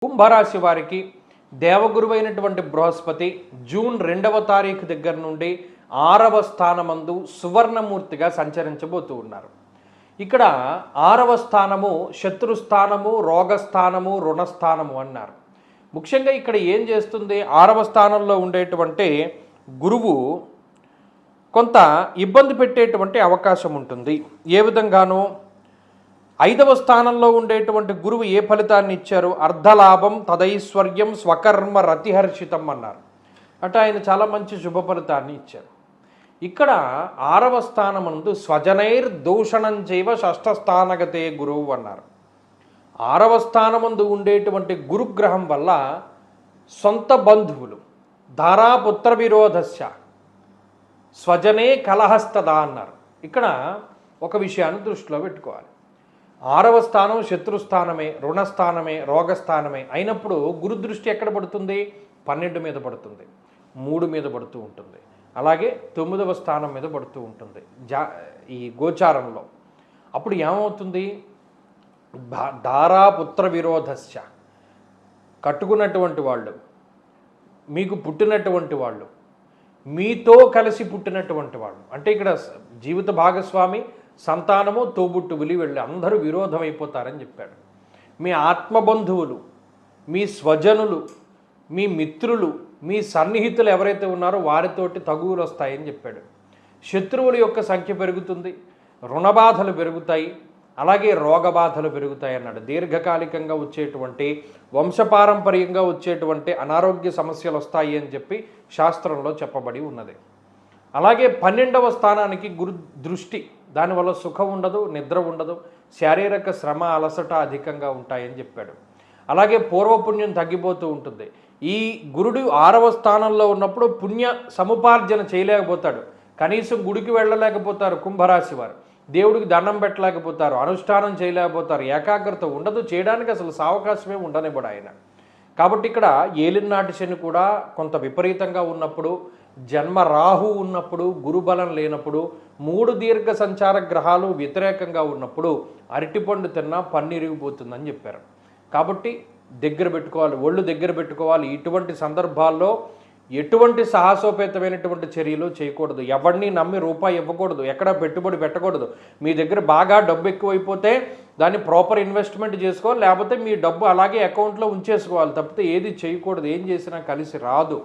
కుంభరాశి వారికి దేవగురువైనటువంటి బృహస్పతి జూన్ 2వ తారీఖు దగ్గర నుండి 6వ స్థానమందు సువర్ణమూర్తిగా సంచరించబోతూ ఉన్నారు. ఇక్కడ 6వ స్థానము శత్రుస్థానము, రోగస్థానము, రుణస్థానము అన్నారు. ముఖ్యంగా ఇక్కడ ఏం చేస్తుంది? 6వ స్థానంలో ఉండేటువంటి గురువు కొంత ఇబ్బంది పెట్టేటువంటి అవకాశం ఉంటుంది. ఏ విధంగానూ 5వ స్థానంలో ఉండేటువంటి గురువు ఏ ఫలితాన్ని ఇచ్చారు? అర్ధలాభం, తదైశ్వర్యం, స్వకర్మ రతిహర్షితం అన్నారు. అంటే ఆయన చాలా మంచి శుభ ఫలితాన్ని ఇచ్చారు. ఇక్కడ 6వ స్థానమందు స్వజనైర్దూషణం చైవ షష్ఠస్థానగతే గురువు అన్నారు. 6వ స్థానమందు ఉండేటువంటి గురుగ్రహం వల్ల సొంత బంధువులు ధారాపుత్ర విరోధస్య స్వజనే కలహస్తదా అన్నారు. ఇక్కడ ఒక విషయాన్ని దృష్టిలో పెట్టుకోవాలి. 6వ స్థానం శత్రుస్థానమే, రుణస్థానమే, రోగస్థానమే అయినప్పుడు గురు దృష్టి ఎక్కడ పడుతుంది? 12 మీద పడుతుంది, 3 మీద పడుతూ ఉంటుంది, అలాగే 9వ స్థానం మీద పడుతూ ఉంటుంది ఈ గోచారంలో. అప్పుడు ఏమవుతుంది? ధారాపుత్ర విరోధస్య, కట్టుకున్నటువంటి వాళ్ళు, మీకు పుట్టినటువంటి వాళ్ళు, మీతో కలిసి పుట్టినటువంటి వాళ్ళు, అంటే ఇక్కడ జీవిత భాగస్వామి, సంతానము, తోబుట్టువులు వెళ్ళి అందరూ విరోధం అయిపోతారని చెప్పాడు. మీ ఆత్మబంధువులు, మీ స్వజనులు, మీ మిత్రులు, మీ సన్నిహితులు ఎవరైతే ఉన్నారో వారితోటి తగువులు వస్తాయని చెప్పాడు. శత్రువుల యొక్క సంఖ్య పెరుగుతుంది, రుణబాధలు పెరుగుతాయి, అలాగే రోగబాధలు పెరుగుతాయి అన్నాడు. దీర్ఘకాలికంగా వచ్చేటువంటి వంశపారంపర్యంగా వచ్చేటువంటి అనారోగ్య సమస్యలు వస్తాయి అని చెప్పి శాస్త్రంలో చెప్పబడి ఉన్నది. అలాగే 12వ స్థానానికి గురు దృష్టి, దానివల్ల సుఖం ఉండదు, నిద్ర ఉండదు, శారీరక శ్రమ, అలసట అధికంగా ఉంటాయని చెప్పాడు. అలాగే పూర్వపుణ్యం తగ్గిపోతూ ఉంటుంది. ఈ గురుడు 6వ స్థానంలో ఉన్నప్పుడు పుణ్య సముపార్జన చేయలేకపోతాడు. కనీసం గుడికి వెళ్ళలేకపోతారు కుంభరాశి వారు, దేవుడికి దండం పెట్టలేకపోతారు, అనుష్ఠానం చేయలేకపోతారు, ఏకాగ్రత ఉండదు, చేయడానికి అసలు సావకాశమే ఉండనివ్వడు ఆయన. కాబట్టి ఇక్కడ ఏలినాటి శని కూడా కొంత విపరీతంగా ఉన్నప్పుడు, జన్మ రాహు ఉన్నప్పుడు, గురుబలం లేనప్పుడు, 3 దీర్ఘ సంచార గ్రహాలు వ్యతిరేకంగా ఉన్నప్పుడు అరటిపండు తిన్నా పన్నిరిగిపోతుందని చెప్పారు. కాబట్టి దగ్గర పెట్టుకోవాలి, ఒళ్ళు దగ్గర పెట్టుకోవాలి. ఇటువంటి సందర్భాల్లో ఎటువంటి సాహసోపేతమైనటువంటి చర్యలు చేయకూడదు. ఎవరిని నమ్మి రూపాయి ఇవ్వకూడదు, ఎక్కడ పెట్టుబడి పెట్టకూడదు. మీ దగ్గర బాగా డబ్బు ఎక్కువైపోతే దాన్ని ప్రాపర్ ఇన్వెస్ట్మెంట్ చేసుకోవాలి, లేకపోతే మీ డబ్బు అలాగే అకౌంట్లో ఉంచేసుకోవాలి తప్పితే ఏది చేయకూడదు. ఏం చేసినా కలిసి రాదు.